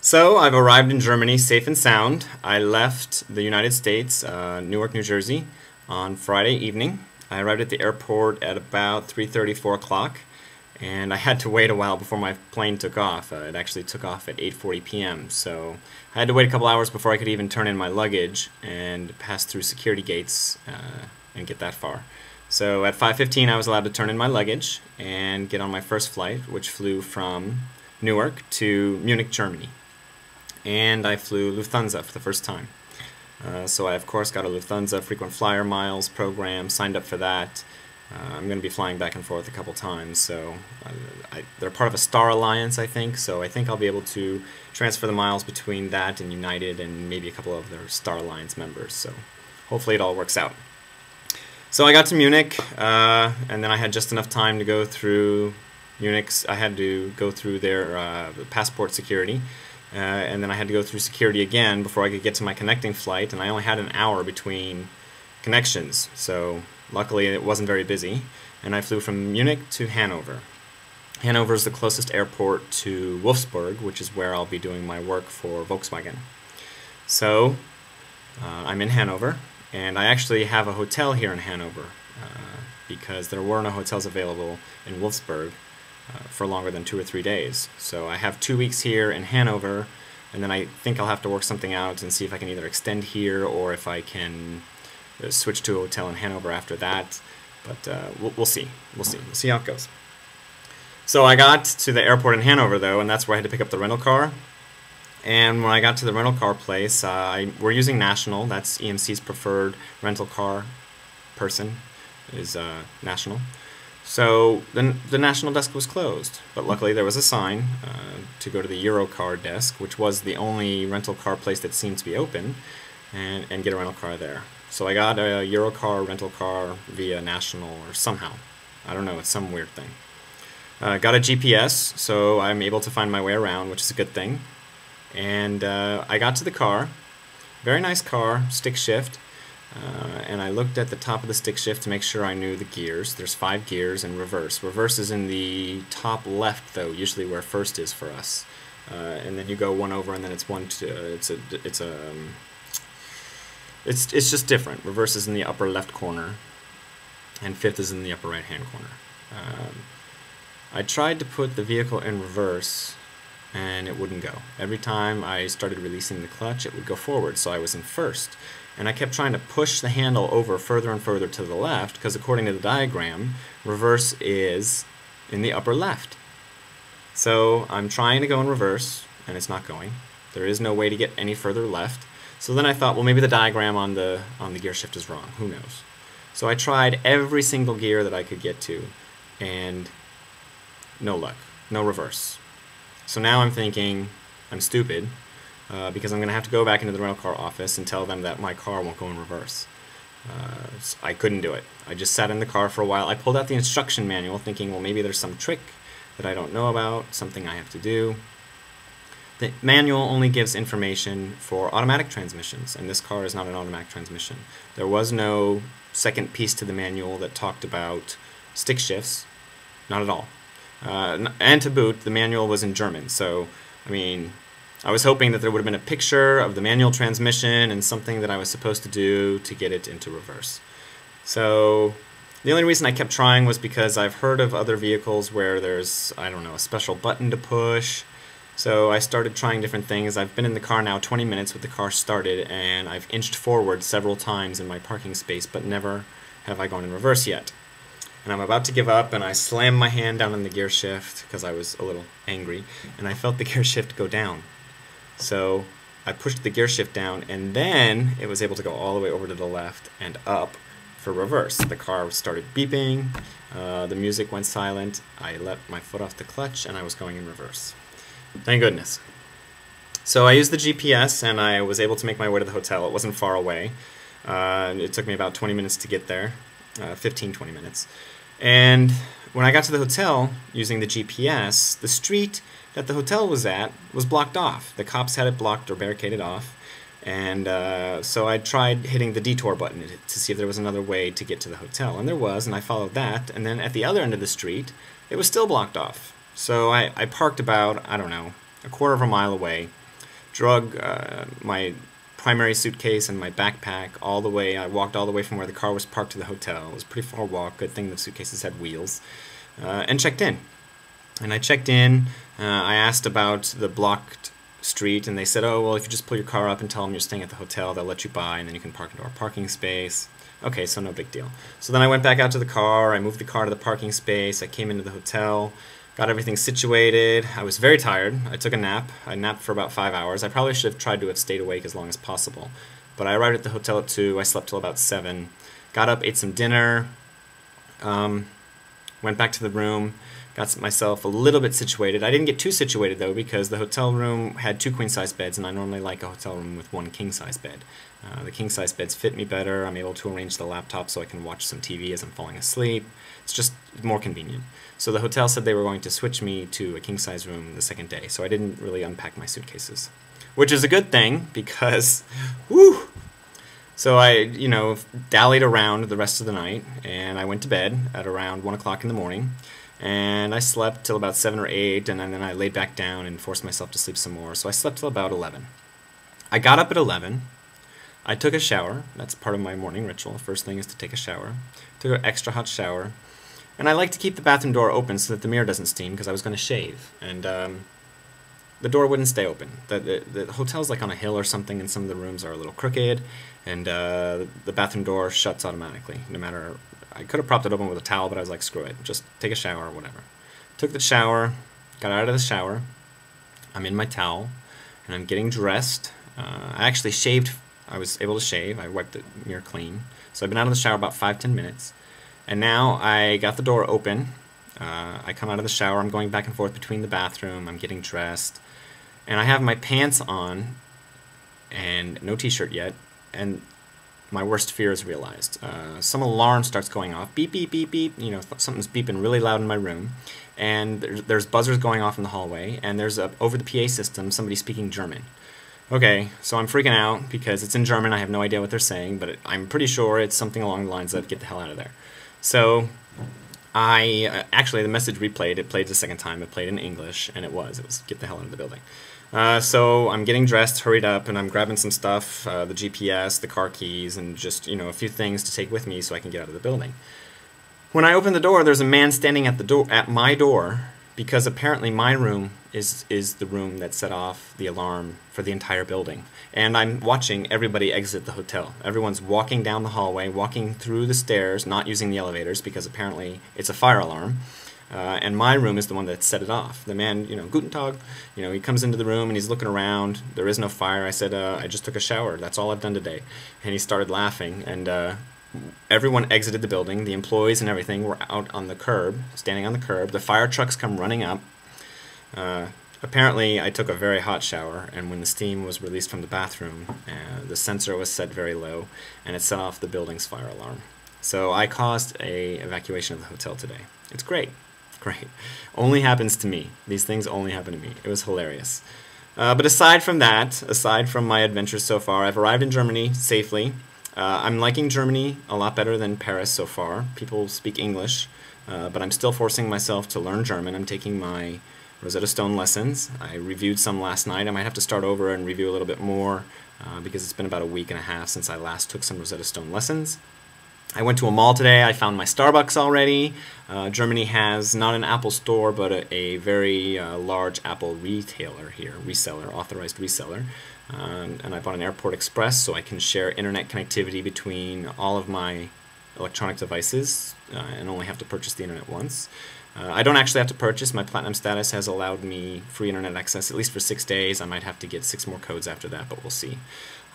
So I've arrived in Germany safe and sound. I left the United States, Newark, New Jersey, on Friday evening. I arrived at the airport at about 3:30, 4 o'clock, and I had to wait a while before my plane took off. It actually took off at 8:40 p.m., so I had to wait a couple hours before I could even turn in my luggage and pass through security gates and get that far. So at 5:15 I was allowed to turn in my luggage and get on my first flight, which flew from Newark to Munich, Germany. And I flew Lufthansa for the first time. So I of course got a Lufthansa frequent flyer miles program, signed up for that. I'm going to be flying back and forth a couple times, so they're part of a Star Alliance, I think, so I think I'll be able to transfer the miles between that and United and maybe a couple of their Star Alliance members, so hopefully it all works out. So I got to Munich, and then I had just enough time to go through Munich's. I had to go through their passport security, and then I had to go through security again before I could get to my connecting flight, and I only had an hour between connections, so luckily it wasn't very busy, and I flew from Munich to Hanover. Hanover is the closest airport to Wolfsburg, which is where I'll be doing my work for Volkswagen. So I'm in Hanover, and I actually have a hotel here in Hanover because there were no hotels available in Wolfsburg for longer than 2 or 3 days. So I have 2 weeks here in Hanover, and then I think I'll have to work something out and see if I can either extend here or if I can switch to a hotel in Hanover after that. But we'll see. We'll see how it goes. So I got to the airport in Hanover, though, and that's where I had to pick up the rental car. And when I got to the rental car place, we're using National. That's EMC's preferred rental car person, is National. So the National desk was closed, but luckily there was a sign to go to the Eurocar desk, which was the only rental car place that seemed to be open, and get a rental car there. So I got a Eurocar rental car via National or somehow. I don't know, it's some weird thing. Got a GPS, so I'm able to find my way around, which is a good thing. And I got to the car. Very nice car, stick shift. And I looked at the top of the stick shift to make sure I knew the gears. There's 5 gears and reverse. Reverse is in the top left, though, usually where first is for us. And then you go one over, and then it's one to it's just different. Reverse is in the upper left corner, and fifth is in the upper right hand corner. I tried to put the vehicle in reverse, and it wouldn't go. Every time I started releasing the clutch, it would go forward, so I was in first. And I kept trying to push the handle over further and further to the left, because according to the diagram, reverse is in the upper left. So I'm trying to go in reverse, and it's not going. There is no way to get any further left. So then I thought, well, maybe the diagram on the gear shift is wrong. Who knows? So I tried every single gear that I could get to, and no luck. No reverse. So now I'm thinking I'm stupid, because I'm going to have to go back into the rental car office and tell them that my car won't go in reverse. I couldn't do it. I just sat in the car for a while. I pulled out the instruction manual thinking, well, maybe there's some trick that I don't know about, something I have to do. The manual only gives information for automatic transmissions, and this car is not an automatic transmission. There was no second piece to the manual that talked about stick shifts, not at all. And to boot, the manual was in German, so, I mean, I was hoping that there would have been a picture of the manual transmission and something that I was supposed to do to get it into reverse. So the only reason I kept trying was because I've heard of other vehicles where there's, I don't know, a special button to push. So I started trying different things. I've been in the car now 20 minutes with the car started, and I've inched forward several times in my parking space, but never have I gone in reverse yet. And I'm about to give up, and I slammed my hand down on the gear shift because I was a little angry, and I felt the gear shift go down. So I pushed the gear shift down, and then it was able to go all the way over to the left and up for reverse. The car started beeping, the music went silent, I let my foot off the clutch, and I was going in reverse. Thank goodness. So I used the GPS, and I was able to make my way to the hotel. It wasn't far away. It took me about 20 minutes to get there, 15-20 minutes. And when I got to the hotel using the GPS, the street that the hotel was at was blocked off. The cops had it blocked or barricaded off, and so I tried hitting the detour button to see if there was another way to get to the hotel, and there was, and I followed that, and then at the other end of the street it was still blocked off. So I parked about, I don't know, a quarter of a mile away, drug my primary suitcase and my backpack all the way. I walked all the way from where the car was parked to the hotel. It was a pretty far walk. Good thing the suitcases had wheels. And checked in. And I checked in. I asked about the blocked street, and they said, oh, well, if you just pull your car up and tell them you're staying at the hotel, they'll let you by, and then you can park into our parking space. Okay, so no big deal. So then I went back out to the car. I moved the car to the parking space. I came into the hotel, got everything situated. I was very tired. I took a nap. I napped for about 5 hours. I probably should have tried to have stayed awake as long as possible. But I arrived at the hotel at 2. I slept till about 7. Got up, ate some dinner, went back to the room, got myself a little bit situated. I didn't get too situated, though, because the hotel room had 2 queen-size beds, and I normally like a hotel room with 1 king-size bed. The king-size beds fit me better. I'm able to arrange the laptop so I can watch some TV as I'm falling asleep. It's just more convenient. So the hotel said they were going to switch me to a king-size room the second day, so I didn't really unpack my suitcases. Which is a good thing, because, whew! So I, dallied around the rest of the night, and I went to bed at around 1 o'clock in the morning, and I slept till about 7 or 8, and then I laid back down and forced myself to sleep some more, so I slept till about 11. I got up at 11. I took a shower. That's part of my morning ritual. First thing is to take a shower. Took an extra hot shower. And I like to keep the bathroom door open so that the mirror doesn't steam, because I was going to shave. And the door wouldn't stay open. The hotel's like on a hill or something, and some of the rooms are a little crooked, and the bathroom door shuts automatically. No matter, I could have propped it open with a towel, but I was like, screw it. Just take a shower or whatever. Took the shower, got out of the shower. I'm in my towel, and I'm getting dressed. I actually shaved. I was able to shave. I wiped the mirror clean. So I've been out of the shower about 5-10 minutes. And now I got the door open. I come out of the shower. I'm going back and forth between the bathroom. I'm getting dressed. And I have my pants on and no t-shirt yet. And my worst fear is realized. Some alarm starts going off. Beep, beep, beep, beep. Something's beeping really loud in my room. And there's buzzers going off in the hallway. And there's over the PA system somebody speaking German. Okay, so I'm freaking out because it's in German. I have no idea what they're saying, but I'm pretty sure it's something along the lines of get the hell out of there. So actually the message replayed. It played the second time. It played in English, and it was get the hell out of the building. So I'm getting dressed, hurried up, and I'm grabbing some stuff, the GPS, the car keys, and just, a few things to take with me so I can get out of the building. When I open the door, there's a man standing at my door, because apparently my room is the room that set off the alarm for the entire building. And I'm watching everybody exit the hotel. Everyone's walking down the hallway, walking through the stairs, not using the elevators, because apparently it's a fire alarm. And my room is the one that set it off. The man, Guten Tag, he comes into the room and he's looking around. There is no fire. I said, I just took a shower. That's all I've done today. And he started laughing, and everyone exited the building. The employees and everything were out on the curb, standing on the curb. The fire trucks come running up. Apparently, I took a very hot shower, and when the steam was released from the bathroom, the sensor was set very low, and it set off the building's fire alarm. So I caused an evacuation of the hotel today. It's great. Great. Only happens to me. These things only happen to me. It was hilarious. But aside from that, aside from my adventures so far, I've arrived in Germany safely. I'm liking Germany a lot better than Paris so far. People speak English, but I'm still forcing myself to learn German. I'm taking my Rosetta Stone lessons. I reviewed some last night. I might have to start over and review a little bit more because it's been about a week and a half since I last took some Rosetta Stone lessons. I went to a mall today. I found my Starbucks already. Germany has not an Apple store, but a very large Apple retailer here, authorized reseller. And I bought an Airport Express so I can share internet connectivity between all of my electronic devices and only have to purchase the internet once. I don't actually have to purchase. My Platinum status has allowed me free internet access at least for 6 days. I might have to get 6 more codes after that, but we'll see.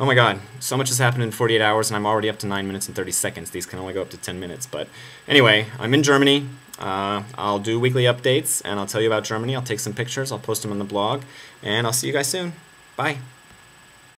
Oh my god, so much has happened in 48 hours and I'm already up to 9 minutes and 30 seconds. These can only go up to 10 minutes. But anyway, I'm in Germany. I'll do weekly updates and I'll tell you about Germany. I'll take some pictures. I'll post them on the blog. And I'll see you guys soon. Bye.